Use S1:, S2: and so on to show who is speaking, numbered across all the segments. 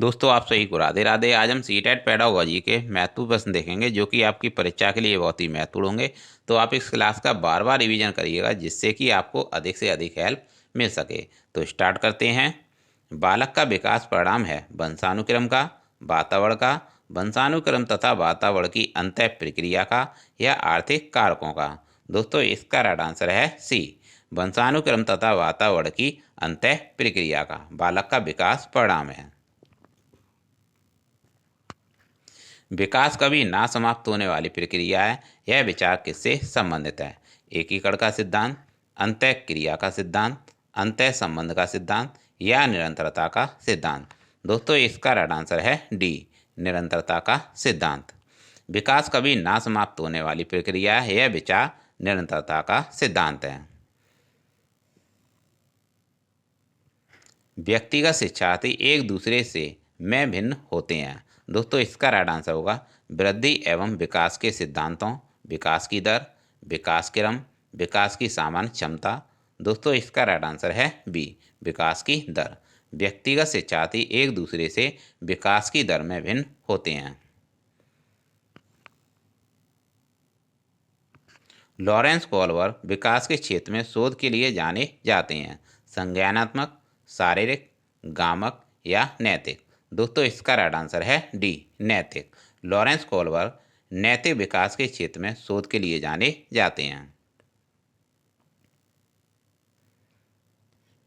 S1: दोस्तों आप सभी को राधे राधे। आज हम सीटेट पेडागोजी के महत्वपूर्ण प्रश्न देखेंगे जो कि आपकी परीक्षा के लिए बहुत ही महत्वपूर्ण होंगे। तो आप इस क्लास का बार बार रिवीजन करिएगा जिससे कि आपको अधिक से अधिक हेल्प मिल सके। तो स्टार्ट करते हैं। बालक का विकास परिणाम है वंशानुक्रम का, वातावरण का, वंशानुक्रम तथा वातावरण की अंतः प्रक्रिया का या आर्थिक कारकों का। दोस्तों इसका राइट आंसर है सी, वंशानुक्रम तथा वातावरण की अंतः प्रक्रिया का बालक का विकास परिणाम है। विकास कभी ना समाप्त होने वाली प्रक्रिया है। यह विचार किससे संबंधित है? एकीकरण का सिद्धांत, अंतः क्रिया का सिद्धांत, अंतः संबंध का सिद्धांत या निरंतरता का सिद्धांत। दोस्तों इसका राइट आंसर है डी, निरंतरता का सिद्धांत। विकास कभी ना समाप्त होने वाली प्रक्रिया है। यह विचार निरंतरता का सिद्धांत है। व्यक्तिगत शिक्षार्थी एक दूसरे से में भिन्न होते हैं। दोस्तों इसका राइट आंसर होगा वृद्धि एवं विकास के सिद्धांतों, विकास की दर, विकास क्रम, विकास की सामान्य क्षमता। दोस्तों इसका राइट आंसर है बी, विकास की दर। व्यक्तिगत शिक्षार्थी एक दूसरे से विकास की दर में भिन्न होते हैं। लॉरेंस कोल्बर विकास के क्षेत्र में शोध के लिए जाने जाते हैं। संज्ञानात्मक, शारीरिक, गामक या नैतिक। दोस्तों इसका राइट आंसर है डी, नैतिक। लॉरेंस कोल्बर नैतिक विकास के क्षेत्र में शोध के लिए जाने जाते हैं।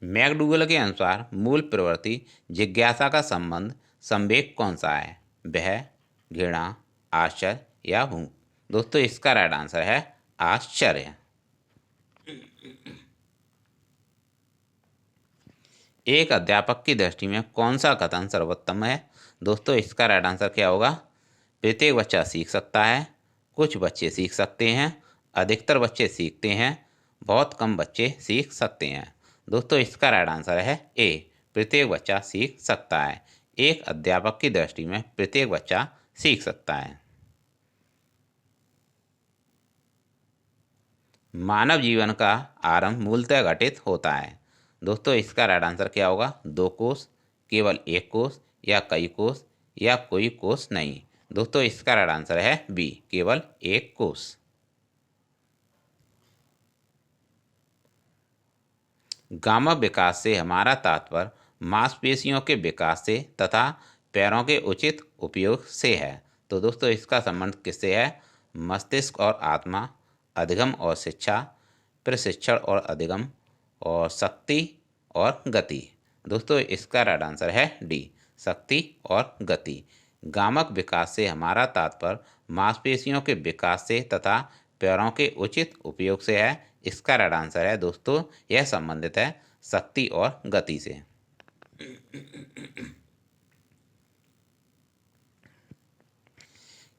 S1: मैकडूगल के अनुसार मूल प्रवृत्ति जिज्ञासा का संबंध संवेग कौन सा है? भय, घृणा, आश्चर्य या भूख। दोस्तों इसका राइट आंसर है आश्चर्य। एक अध्यापक की दृष्टि में कौन सा कथन सर्वोत्तम है? दोस्तों इसका राइट आंसर क्या होगा? प्रत्येक बच्चा सीख सकता है, कुछ बच्चे सीख सकते हैं, अधिकतर बच्चे सीखते हैं, बहुत कम बच्चे सीख सकते हैं। दोस्तों इसका राइट आंसर है ए, प्रत्येक बच्चा सीख सकता है। एक अध्यापक की दृष्टि में प्रत्येक बच्चा सीख सकता है। मानव जीवन का आरंभ मूलतः घटित होता है। दोस्तों इसका राइट आंसर क्या होगा? दो कोष, केवल एक कोष या कई कोष या कोई कोष नहीं। दोस्तों इसका राइट आंसर है बी, केवल एक कोष। गामक विकास से हमारा तात्पर्य मांसपेशियों के विकास से तथा पैरों के उचित उपयोग से है। तो दोस्तों इसका संबंध किससे है? मस्तिष्क और आत्मा, अधिगम और शिक्षा, प्रशिक्षण और अधिगम, और शक्ति और गति। दोस्तों इसका राइट आंसर है डी, शक्ति और गति। गामक विकास से हमारा तात्पर्य मांसपेशियों के विकास से तथा पैरों के उचित उपयोग से है। इसका राइट आंसर है दोस्तों, यह संबंधित है शक्ति और गति से।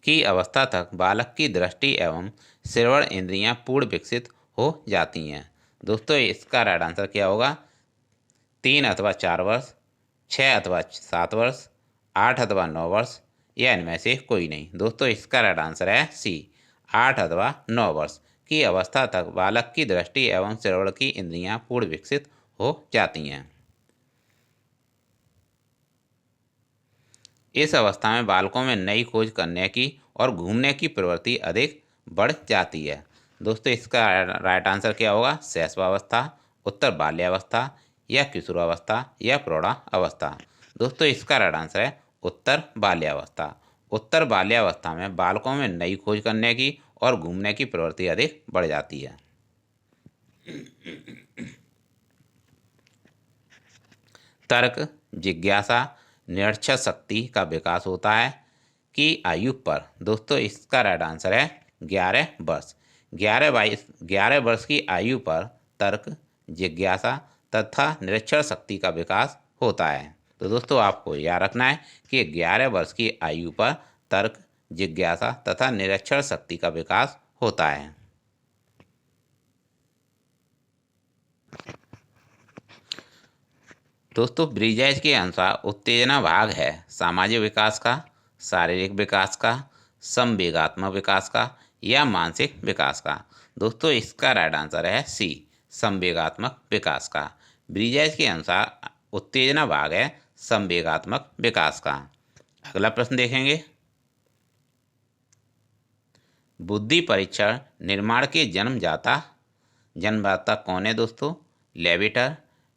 S1: की अवस्था तक बालक की दृष्टि एवं श्रवण इंद्रियां पूर्ण विकसित हो जाती हैं। दोस्तों इसका राइट आंसर क्या होगा? 3 अथवा 4 वर्ष, 6 अथवा 7 वर्ष, 8 अथवा 9 वर्ष या इनमें से कोई नहीं। दोस्तों इसका राइट आंसर है सी, 8 अथवा 9 वर्ष की अवस्था तक बालक की दृष्टि एवं श्रवण की इंद्रियां पूर्ण विकसित हो जाती हैं। इस अवस्था में बालकों में नई खोज करने की और घूमने की प्रवृत्ति अधिक बढ़ जाती है। दोस्तों इसका राइट आंसर क्या होगा? शैशवावस्था, उत्तर बाल्यावस्था या किशोरावस्था या प्रौढ़ावस्था। दोस्तों इसका राइट आंसर है उत्तर बाल्यावस्था। उत्तर बाल्यावस्था में बालकों में नई खोज करने की और घूमने की प्रवृत्ति अधिक बढ़ जाती है। तर्क, जिज्ञासा, निरीक्षण शक्ति का विकास होता है कि आयु पर? दोस्तों इसका राइट आंसर है 11 वर्ष। 11 वर्ष की आयु पर तर्क, जिज्ञासा तथा निरीक्षण शक्ति का विकास होता है। तो दोस्तों आपको याद रखना है कि 11 वर्ष की आयु पर तर्क, जिज्ञासा तथा निरीक्षण शक्ति का विकास होता है। दोस्तों ब्रिजेश के अनुसार उत्तेजना भाग है सामाजिक विकास का, शारीरिक विकास का, संवेगात्मक विकास का या मानसिक विकास का। दोस्तों इसका राइट आंसर है सी, संवेगात्मक विकास का। ब्रिजेश के अनुसार उत्तेजना भाग है संवेगात्मक विकास का। अगला प्रश्न देखेंगे, बुद्धि परीक्षण निर्माण के जन्मदाता कौन है दोस्तों? लेविटर,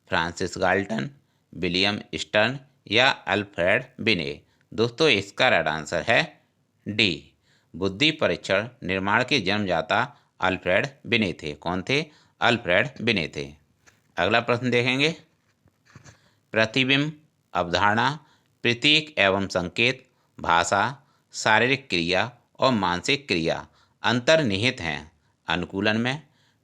S1: फ्रांसिस गाल्टन, विलियम स्टर्न या अल्फ्रेड बिने। दोस्तों इसका राइट आंसर है डी। बुद्धि परीक्षण निर्माण के जन्मदाता अल्फ्रेड बिने थे। कौन थे? अल्फ्रेड बिने थे। अगला प्रश्न देखेंगे, प्रतिबिंब, अवधारणा, प्रतीक एवं संकेत, भाषा, शारीरिक क्रिया और मानसिक क्रिया अंतर्निहित हैं अनुकूलन में,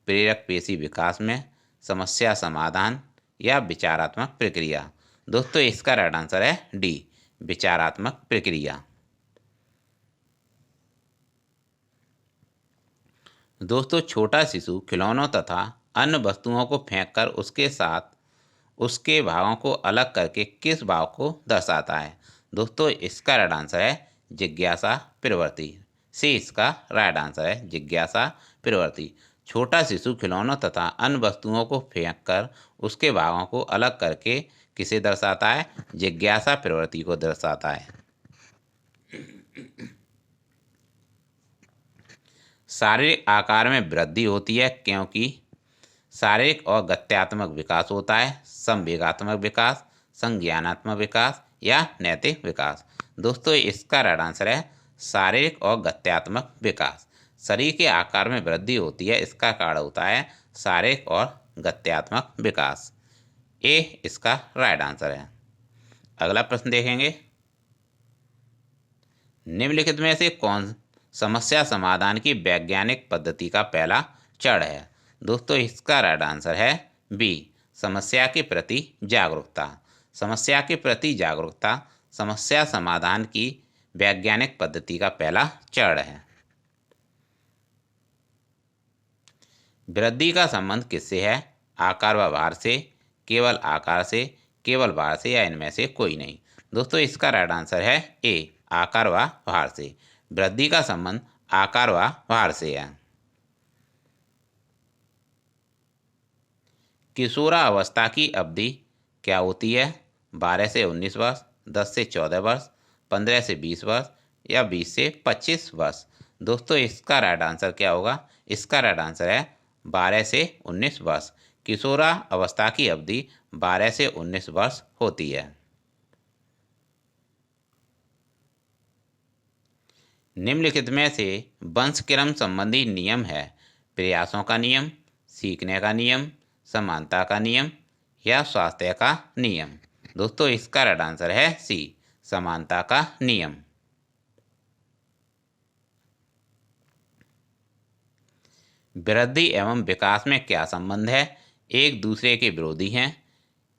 S1: प्रेरक पेशी विकास में, समस्या समाधान या विचारात्मक प्रक्रिया। दोस्तों इसका राइट आंसर है डी, विचारात्मक प्रक्रिया। दोस्तों छोटा शिशु खिलौनों तथा अन्य वस्तुओं को फेंककर उसके साथ उसके भावों को अलग करके किस भाव को दर्शाता है? दोस्तों इसका राइट आंसर है जिज्ञासा प्रवृत्ति। सी इसका राइट आंसर है, जिज्ञासा प्रवृत्ति। छोटा शिशु खिलौनों तथा अन्य वस्तुओं को फेंककर उसके भावों को अलग करके किसे दर्शाता है? जिज्ञासा प्रवृत्ति को दर्शाता है। शारीरिक आकार में वृद्धि होती है क्योंकि शारीरिक और गत्यात्मक विकास होता है, संवेगात्मक विकास, संज्ञानात्मक विकास या नैतिक विकास। दोस्तों इसका राइट आंसर है शारीरिक और गत्यात्मक विकास। शरीर के आकार में वृद्धि होती है, इसका कारण होता है शारीरिक और गत्यात्मक विकास। ए इसका राइट आंसर है। अगला प्रश्न देखेंगे, निम्नलिखित में से कौन समस्या समाधान की वैज्ञानिक पद्धति का पहला चरण है? दोस्तों इसका राइट आंसर है बी, समस्या के प्रति जागरूकता। समस्या के प्रति जागरूकता समस्या समाधान की वैज्ञानिक पद्धति का पहला चरण है। वृद्धि का संबंध किससे है? आकार व भार से, केवल आकार से, केवल भार से या इनमें से कोई नहीं। दोस्तों इसका राइट आंसर है ए, आकार व भार से। वृद्धि का संबंध आकार व भार से है। किशोरावस्था की अवधि क्या होती है? 12 से 19 वर्ष, 10 से 14 वर्ष, 15 से 20 वर्ष या 20 से 25 वर्ष। दोस्तों इसका राइट आंसर क्या होगा? इसका राइट आंसर है 12 से 19 वर्ष। किशोरावस्था की अवधि 12 से 19 वर्ष होती है। निम्नलिखित में से वंशक्रम संबंधी नियम है? प्रयासों का नियम, सीखने का नियम, समानता का नियम या स्वास्थ्य का नियम। दोस्तों इसका राइट आंसर है सी, समानता का नियम। वृद्धि एवं विकास में क्या संबंध है? एक दूसरे के विरोधी हैं,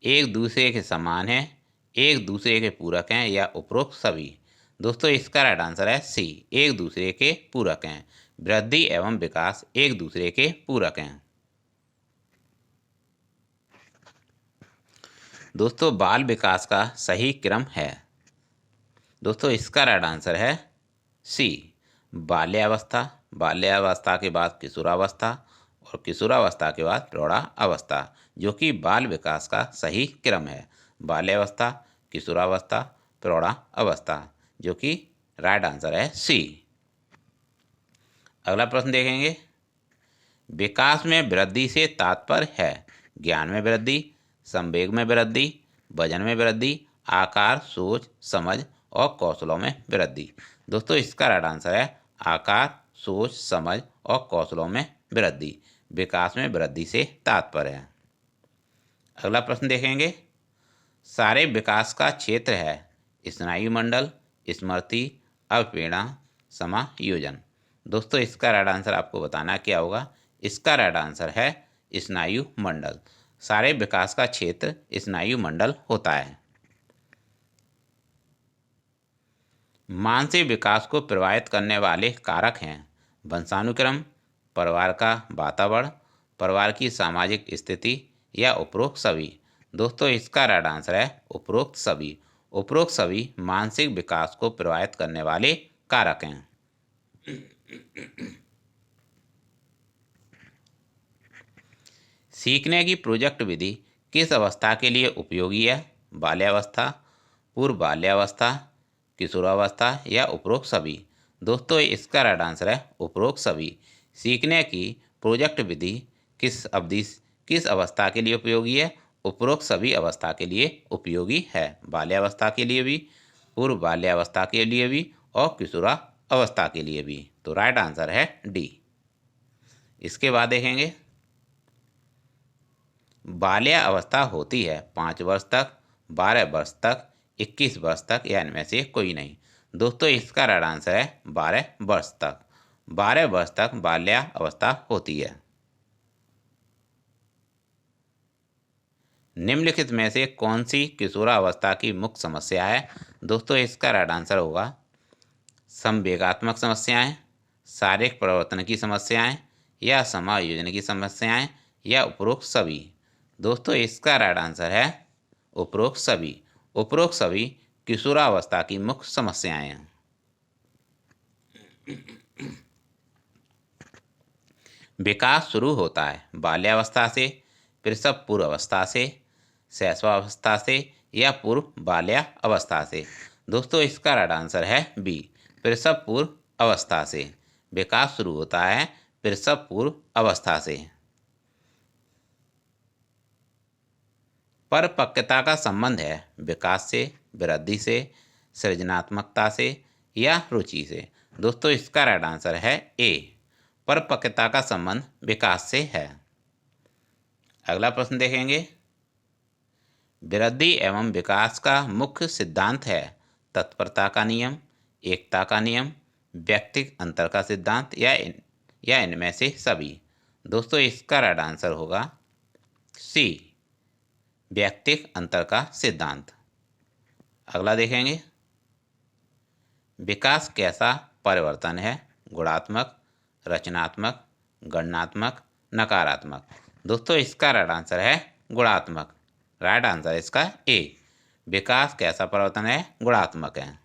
S1: एक दूसरे के समान हैं, एक दूसरे के पूरक हैं या उपरोक्त सभी। दोस्तों इसका राइट आंसर है सी, एक दूसरे के पूरक हैं। वृद्धि एवं विकास एक दूसरे के पूरक हैं। दोस्तों बाल विकास का सही क्रम है? दोस्तों इसका राइट आंसर है सी, बाल्यावस्था, बाल्यावस्था के बाद किशोरावस्था और किशोरावस्था के बाद प्रौढ़ावस्था, जो कि बाल विकास का सही क्रम है। बाल्यावस्था, किशोरावस्था, प्रौढ़ावस्था, जो कि राइट आंसर है सी। अगला प्रश्न देखेंगे, विकास में वृद्धि से तात्पर्य है? ज्ञान में वृद्धि, संवेग में वृद्धि, वजन में वृद्धि, आकार, सोच, समझ और कौशलों में वृद्धि। दोस्तों इसका राइट आंसर है आकार, सोच, समझ और कौशलों में वृद्धि। विकास में वृद्धि से तात्पर्य है। अगला प्रश्न देखेंगे, सारे विकास का क्षेत्र है? स्नायु मंडल, स्मृति, अवप्रेरणा, समायोजन। दोस्तों इसका राइट आंसर आपको बताना क्या होगा? इसका राइट आंसर है स्नायु मंडल। सारे विकास का क्षेत्र स्नायु मंडल होता है। मानसिक विकास को प्रभावित करने वाले कारक हैं? वंशानुक्रम, परिवार का वातावरण, परिवार की सामाजिक स्थिति या उपरोक्त सभी। दोस्तों इसका राइट आंसर है उपरोक्त सभी। उपरोक्त सभी मानसिक विकास को प्रभावित करने वाले कारक हैं। सीखने की प्रोजेक्ट विधि किस अवस्था के लिए उपयोगी है? बाल्यावस्था, पूर्व बाल्यावस्था, किशोरावस्था या उपरोक्त सभी। दोस्तों इसका राइट आंसर है उपरोक्त सभी। सीखने की प्रोजेक्ट विधि किस अवस्था के लिए उपयोगी है? उपरोक्त सभी अवस्था के लिए उपयोगी है। बाल्यावस्था के लिए भी, पूर्व बाल्यावस्था के लिए भी और किशोरावस्था के लिए भी। तो राइट आंसर है डी। इसके बाद देखेंगे, बाल्या अवस्था होती है 5 वर्ष तक, 12 वर्ष तक, 21 वर्ष तक या इनमें से कोई नहीं। दोस्तों इसका राइट आंसर है 12 वर्ष तक। 12 वर्ष तक बाल्या अवस्था होती है। निम्नलिखित में से कौन सी किशोरावस्था की मुख्य समस्या है? दोस्तों इसका राइट आंसर होगा संवेगात्मक समस्याएं, शारीरिक परिवर्तन की समस्याएं या समायोजन की समस्याएं या उपरोक्त सभी। दोस्तों इसका राइट आंसर है उपरोक्त सभी। उपरोक्त सभी किशोरावस्था की मुख्य समस्याएं हैं। विकास शुरू होता है बाल्यावस्था से, प्रसव पूर्व अवस्था से, शैशवावस्था से या पूर्व बाल्या अवस्था से। दोस्तों इसका राइट आंसर है बी, प्रसव पूर्व अवस्था से। विकास शुरू होता है प्रसव पूर्व अवस्था से। परिपक्वता का संबंध है विकास से, वृद्धि से, सृजनात्मकता से या रुचि से। दोस्तों इसका राइट आंसर है ए, परिपक्वता का संबंध विकास से है। अगला प्रश्न देखेंगे, वृद्धि एवं विकास का मुख्य सिद्धांत है तत्परता का नियम, एकता का नियम, व्यक्तिगत अंतर का सिद्धांत या इनमें से सभी। दोस्तों इसका राइट आंसर होगा सी, व्यक्तिगत अंतर का सिद्धांत। अगला देखेंगे, विकास कैसा परिवर्तन है? गुणात्मक, रचनात्मक, गणनात्मक, नकारात्मक। दोस्तों इसका राइट आंसर है गुणात्मक। राइट आंसर इसका ए, विकास कैसा परिवर्तन है? गुणात्मक है।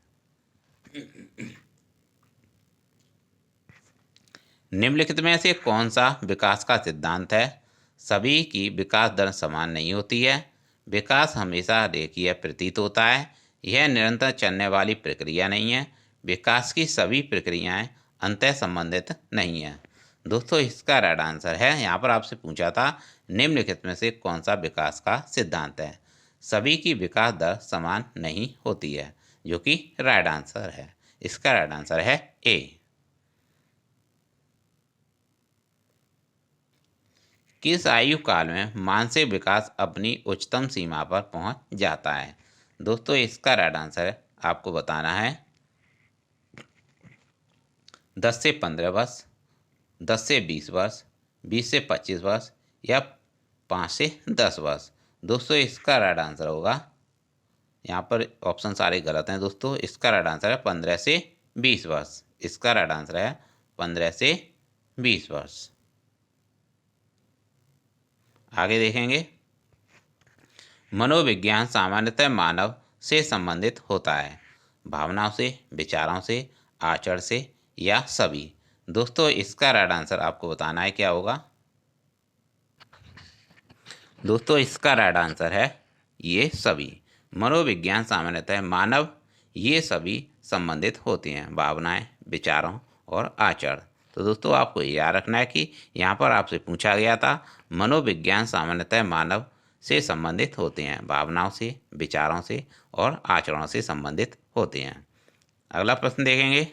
S1: निम्नलिखित में से कौन सा विकास का सिद्धांत है? सभी की विकास दर समान नहीं होती है, विकास हमेशा रेखीय प्रतीत होता है, यह निरंतर चलने वाली प्रक्रिया नहीं है, विकास की सभी प्रक्रियाएं अंतः संबंधित नहीं है। दोस्तों इसका राइट आंसर है, यहाँ पर आपसे पूछा था निम्नलिखित में से कौन सा विकास का सिद्धांत है? सभी की विकास दर समान नहीं होती है, जो कि राइट आंसर है। इसका राइट आंसर है ए। किस आयु काल में मानसिक विकास अपनी उच्चतम सीमा पर पहुंच जाता है? दोस्तों इसका राइट आंसर आपको बताना है 10 से 15 वर्ष, 10 से 20 वर्ष, 20 से 25 वर्ष या 5 से 10 वर्ष। दोस्तों इसका राइट आंसर होगा, यहाँ पर ऑप्शन सारे गलत हैं दोस्तों, इसका राइट आंसर है 15 से 20 वर्ष। इसका राइट आंसर है 15 से 20 वर्ष। आगे देखेंगे, मनोविज्ञान सामान्यतः मानव से संबंधित होता है, भावनाओं से, विचारों से, आचरण से या सभी। दोस्तों इसका राइट आंसर आपको बताना है क्या होगा? दोस्तों इसका राइट आंसर है ये सभी। मनोविज्ञान सामान्यतः मानव ये सभी संबंधित होते हैं, भावनाएं, विचारों और आचरण। तो दोस्तों आपको याद रखना है कि यहाँ पर आपसे पूछा गया था मनोविज्ञान सामान्यतः मानव से संबंधित होते हैं, भावनाओं से, विचारों से और आचरणों से संबंधित होते हैं। अगला प्रश्न देखेंगे,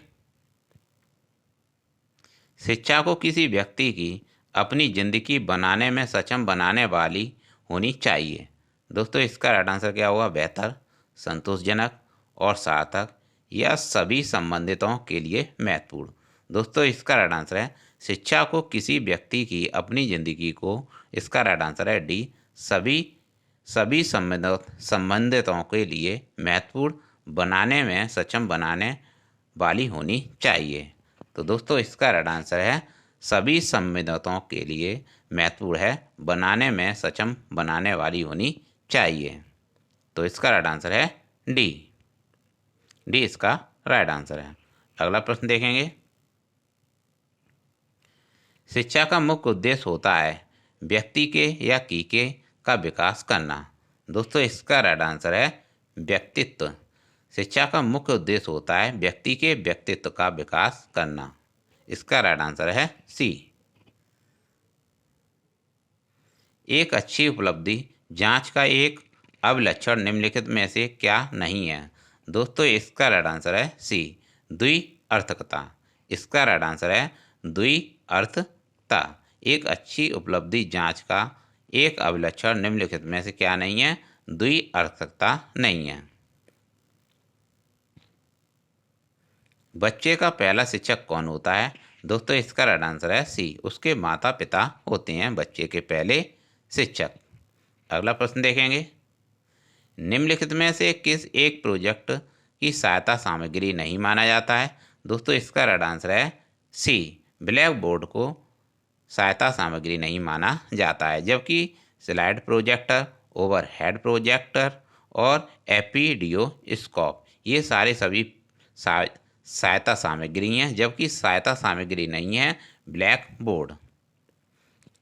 S1: शिक्षा को किसी व्यक्ति की अपनी जिंदगी बनाने में सक्षम बनाने वाली होनी चाहिए। दोस्तों इसका राइट आंसर क्या होगा? बेहतर, संतोषजनक और सार्थक या सभी संबंधितों के लिए महत्वपूर्ण। दोस्तों इसका राइट आंसर है शिक्षा को किसी व्यक्ति की अपनी जिंदगी को, इसका राइट आंसर है डी, सभी संबंधितों के लिए महत्वपूर्ण बनाने में सक्षम बनाने वाली होनी चाहिए। तो दोस्तों इसका राइट आंसर है सभी संबंधितों के लिए महत्वपूर्ण है, बनाने में सक्षम बनाने वाली होनी चाहिए। तो इसका राइट आंसर है डी। डी इसका राइट आंसर है। अगला प्रश्न देखेंगे, शिक्षा का मुख्य उद्देश्य होता है व्यक्ति के या की के का विकास करना। दोस्तों इसका राइट आंसर है व्यक्तित्व। शिक्षा का मुख्य उद्देश्य होता है व्यक्ति के व्यक्तित्व का विकास करना। इसका राइट आंसर है सी। एक अच्छी उपलब्धि जांच का एक अभिलक्षण निम्नलिखित में से क्या नहीं है। दोस्तों इसका राइट आंसर है सी, द्विअर्थकता। इसका राइट आंसर है द्विअर्थता। एक अच्छी उपलब्धि जांच का एक अभिलक्षण निम्नलिखित में से क्या नहीं है, द्विअर्थकता नहीं है। बच्चे का पहला शिक्षक कौन होता है। दोस्तों इसका राइट आंसर है सी, उसके माता पिता होते हैं बच्चे के पहले शिक्षक। अगला प्रश्न देखेंगे, निम्नलिखित में से किस एक प्रोजेक्ट की सहायता सामग्री नहीं माना जाता है। दोस्तों इसका राइट आंसर है सी, ब्लैक बोर्ड को सहायता सामग्री नहीं माना जाता है, जबकि स्लाइड प्रोजेक्टर, ओवरहेड प्रोजेक्टर और एपीडियोस्कोप ये सारे सभी सहायता सामग्री हैं, जबकि सहायता सामग्री नहीं है ब्लैक बोर्ड।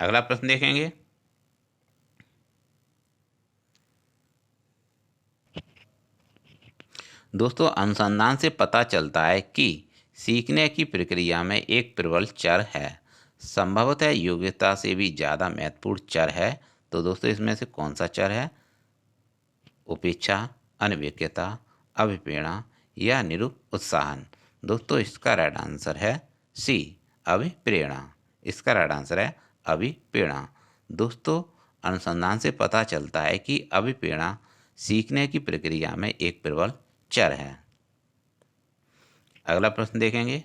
S1: अगला प्रश्न देखेंगे, दोस्तों अनुसंधान से पता चलता है कि सीखने की प्रक्रिया में एक प्रबल चर है, संभवतः योग्यता से भी ज़्यादा महत्वपूर्ण चर है। तो दोस्तों इसमें से कौन सा चर है, उपेक्षा, अनभिज्ञता, अभिप्रेरणा या निरुत्साहन। दोस्तों इसका राइट आंसर है सी, अभिप्रेरणा। इसका राइट आंसर है अभिप्रेरणा। दोस्तों अनुसंधान से पता चलता है कि अभिप्रेरणा सीखने की प्रक्रिया में एक प्रबल चर है। अगला प्रश्न देखेंगे,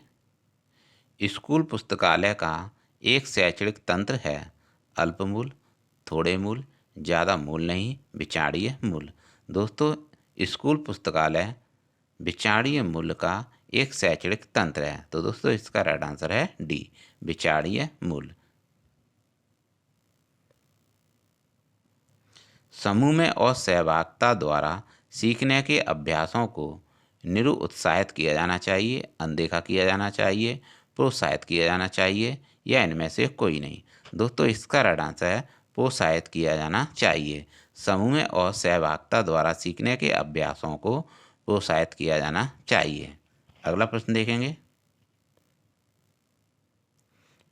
S1: स्कूल पुस्तकालय का एक शैक्षणिक तंत्र है, अल्पमूल्य, थोड़े मूल्य, ज़्यादा मूल्य नहीं, विचारणीय मूल्य। दोस्तों स्कूल पुस्तकालय विचारणीय मूल्य का एक शैक्षणिक तंत्र है। तो दोस्तों इसका राइट आंसर है डी, विचारणीय मूल्य। समूह में और सहभागिता द्वारा सीखने के अभ्यासों को निरुत्साहित किया जाना चाहिए, अनदेखा किया जाना चाहिए, प्रोत्साहित किया जाना चाहिए या इनमें से कोई नहीं। दोस्तों इसका राइट आंसर है प्रोत्साहित किया जाना चाहिए। समूह में और सहभागिता द्वारा सीखने के अभ्यासों को प्रोत्साहित किया जाना चाहिए। अगला प्रश्न देखेंगे,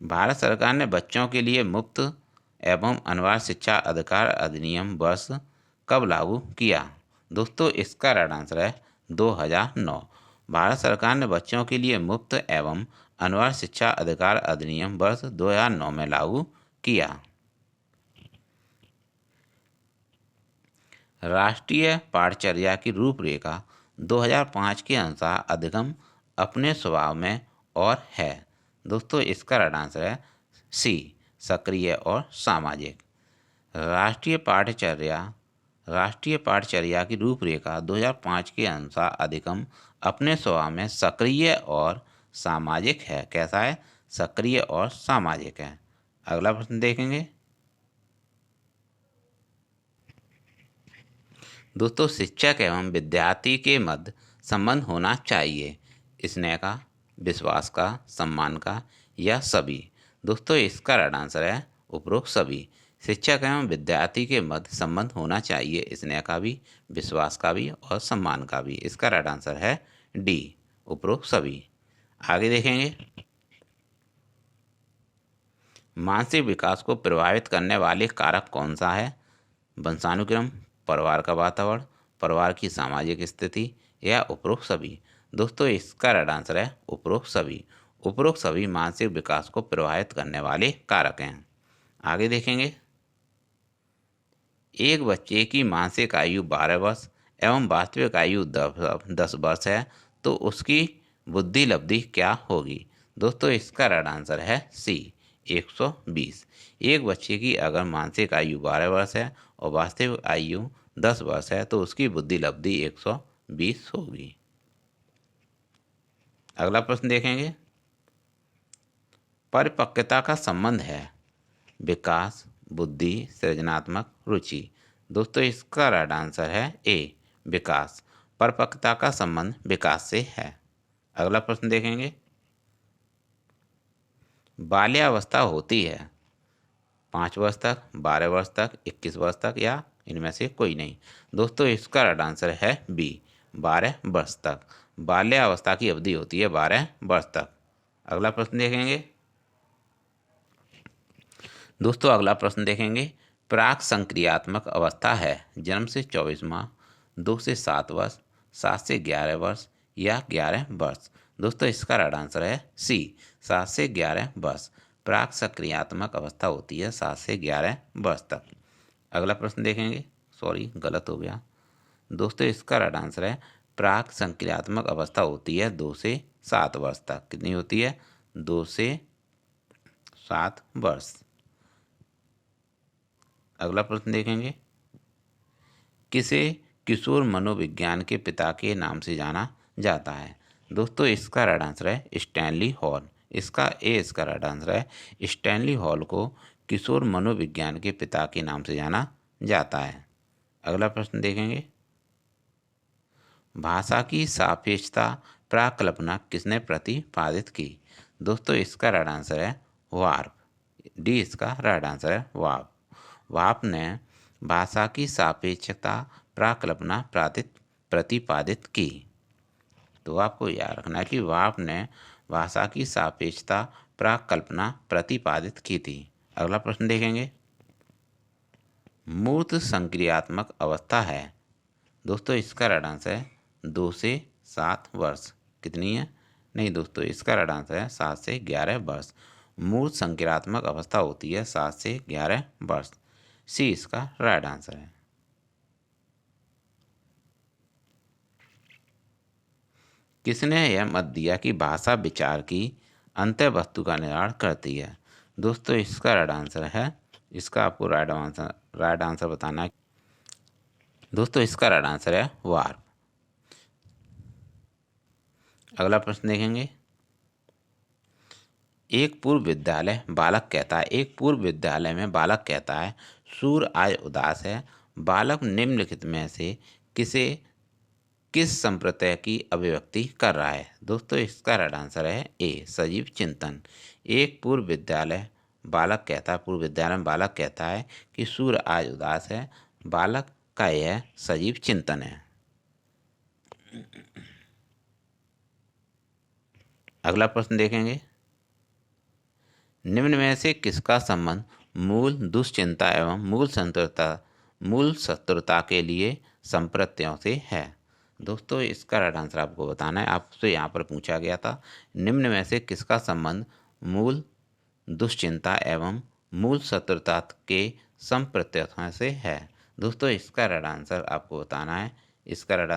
S1: भारत सरकार ने बच्चों के लिए मुफ्त एवं अनिवार्य शिक्षा अधिकार अधिनियम वर्ष कब लागू किया। दोस्तों इसका राइट आंसर है 2009। भारत सरकार ने बच्चों के लिए मुफ्त एवं अनिवार्य शिक्षा अधिकार अधिनियम वर्ष 2009 में लागू किया। राष्ट्रीय पाठचर्या की रूपरेखा 2005 के अनुसार अधिगम अपने स्वभाव में और है। दोस्तों इसका राइट आंसर है सी, सक्रिय और सामाजिक। राष्ट्रीय पाठचर्या की रूपरेखा 2005 के अनुसार अधिगम अपने स्वभाव में सक्रिय और सामाजिक है। कैसा है, सक्रिय और सामाजिक है। अगला प्रश्न देखेंगे, दोस्तों शिक्षक एवं विद्यार्थी के मध्य संबंध होना चाहिए, स्नेह का, विश्वास का, सम्मान का या सभी। दोस्तों इसका राइट आंसर है उपरोक्त सभी। शिक्षक एवं विद्यार्थी के मध्य संबंध होना चाहिए, स्नेह का भी, विश्वास का भी और सम्मान का भी। इसका राइट आंसर है डी, उपरोक्त सभी। आगे देखेंगे, मानसिक विकास को प्रभावित करने वाले कारक कौन सा है। वंशानुक्रम, परिवार का वातावरण, परिवार की सामाजिक स्थिति या उपरोक्त सभी। दोस्तों इसका राइट आंसर है उपरोक्त सभी। उपरोक्त सभी मानसिक विकास को प्रभावित करने वाले कारक हैं। आगे देखेंगे, एक बच्चे की मानसिक आयु 12 वर्ष एवं वास्तविक आयु 10 वर्ष है, तो उसकी बुद्धि लब्धि क्या होगी। दोस्तों इसका राइट आंसर है सी, 120। एक बच्चे की अगर मानसिक आयु 12 वर्ष है और वास्तविक आयु 10 वर्ष है तो उसकी बुद्धि लब्धि 120 होगी। अगला प्रश्न देखेंगे, परिपक्वता का संबंध है विकास, बुद्धि, सृजनात्मक, रुचि। दोस्तों इसका राइट आंसर है ए, विकास। परिपक्वता का संबंध विकास से है। अगला प्रश्न देखेंगे, बाल्यावस्था होती है 5 वर्ष तक, 12 वर्ष तक, 21 वर्ष तक या इनमें से कोई नहीं। दोस्तों इसका राइट आंसर है बी, 12 वर्ष तक। बाल्यावस्था की अवधि होती है 12 वर्ष तक। अगला प्रश्न देखेंगे दोस्तों, अगला प्रश्न देखेंगे, प्राक संक्रियात्मक अवस्था है जन्म से 24 माह, 2 से 7 वर्ष, 7 से 11 वर्ष या 11 वर्ष। दोस्तों इसका राइट आंसर है सी, 7 से 11 वर्ष। प्राक सक्रियात्मक अवस्था होती है 7 से 11 वर्ष तक। अगला प्रश्न देखेंगे, सॉरी गलत हो गया दोस्तों, इसका राइट आंसर है प्राक संक्रियात्मक अवस्था होती है 2 से 7 वर्ष तक। कितनी होती है? 2 से 7 वर्ष। अगला प्रश्न देखेंगे, किसे किशोर मनोविज्ञान के पिता के नाम से जाना जाता है? दोस्तों इसका राइट आंसर है स्टैनली हॉल। इसका राइट आंसर है स्टैनली हॉल को किशोर मनोविज्ञान के पिता के नाम से जाना जाता है। अगला प्रश्न देखेंगे, भाषा की सापेक्षता प्राकल्पना किसने प्रतिपादित की? दोस्तों इसका राइट आंसर है वार्फ। डी इसका राइट आंसर है वार्फ। वार्फ ने भाषा की सापेक्षता प्राकल्पना प्रतिपादित की। तो आपको याद रखना है कि वार्फ ने भाषा की सापेक्षता प्राकल्पना प्रतिपादित की थी। अगला प्रश्न देखेंगे, मूर्त संक्रियात्मक अवस्था है। दोस्तों इसका राइट आंसर है 2 से 7 वर्ष। कितनी है? नहीं दोस्तों, इसका राइट आंसर है 7 से 11 वर्ष। मूर्त संक्रियात्मक अवस्था होती है 7 से 11 वर्ष। सी इसका राइट आंसर है। किसने यह मत दिया कि भाषा विचार की अंतः वस्तु का निर्माण करती है? दोस्तों इसका राइट आंसर है, इसका आपको राइट आंसर बताना है। दोस्तों इसका राइट आंसर है वार्फ। अगला प्रश्न देखेंगे, एक पूर्व विद्यालय में बालक कहता है सूर्य आज उदास है। बालक निम्नलिखित में से किस संप्रत्यय की अभिव्यक्ति कर रहा है? दोस्तों इसका राइट आंसर है ए, सजीव चिंतन। एक पूर्व विद्यालय में बालक कहता है कि सूर्य आज उदास है। बालक का यह सजीव चिंतन है। अगला प्रश्न देखेंगे, निम्न में से किसका संबंध मूल दुश्चिंता एवं मूल शत्रुता के लिए संप्रत्ययों से है? दोस्तों इसका राइट आंसर आपको बताना है। आपसे यहाँ पर पूछा गया था, निम्न में से किसका संबंध मूल दुश्चिंता एवं मूल शत्रुता के संप्रत्ययों से है? दोस्तों इसका राइट आंसर आपको बताना है। इसका राइट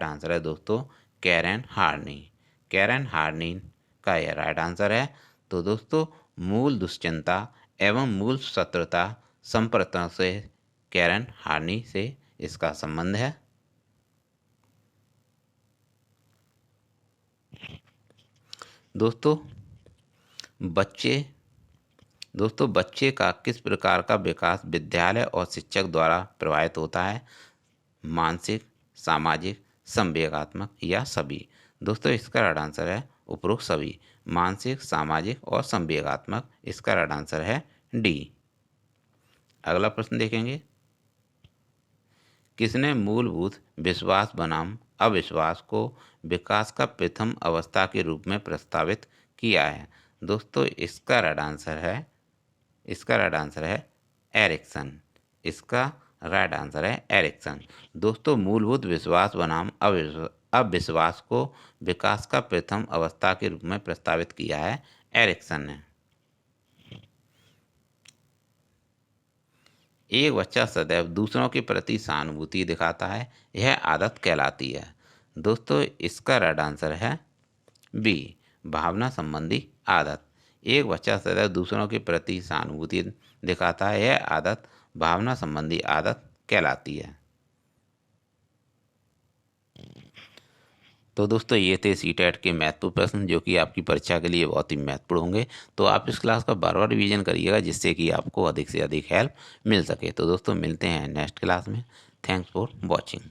S1: आंसर है दोस्तों कैरन हार्नी का यह राइट आंसर है। तो दोस्तों मूल दुश्चिंता एवं मूल शत्रुता संप्रत्ययों से कैरन हार्नी से इसका संबंध है। दोस्तों बच्चे का किस प्रकार का विकास विद्यालय और शिक्षक द्वारा प्रभावित होता है? मानसिक, सामाजिक, संवेगात्मक या सभी? दोस्तों इसका राइट आंसर है उपरोक्त सभी। मानसिक, सामाजिक और संवेगात्मक, इसका राइट आंसर है डी। अगला प्रश्न देखेंगे, किसने मूलभूत विश्वास बनाम अविश्वास को विकास का प्रथम अवस्था के रूप में प्रस्तावित किया है? दोस्तों इसका राइट आंसर है एरिक्सन। इसका राइट आंसर है एरिक्सन। दोस्तों मूलभूत विश्वास बनाम अविश्वास को विकास का प्रथम अवस्था के रूप में प्रस्तावित किया है एरिक्सन ने। एक बच्चा सदैव दूसरों के प्रति सहानुभूति दिखाता है, यह आदत कहलाती है। दोस्तों इसका राइट आंसर है बी, भावना संबंधी आदत। एक बच्चा सदैव दूसरों के प्रति सहानुभूति दिखाता है, यह आदत भावना संबंधी आदत कहलाती है। तो दोस्तों ये थे सीटेट के महत्वपूर्ण प्रश्न जो कि आपकी परीक्षा के लिए बहुत ही महत्वपूर्ण होंगे। तो आप इस क्लास का बार बार रिवीजन करिएगा जिससे कि आपको अधिक से अधिक हेल्प मिल सके। तो दोस्तों मिलते हैं नेक्स्ट क्लास में। Thanks for watching.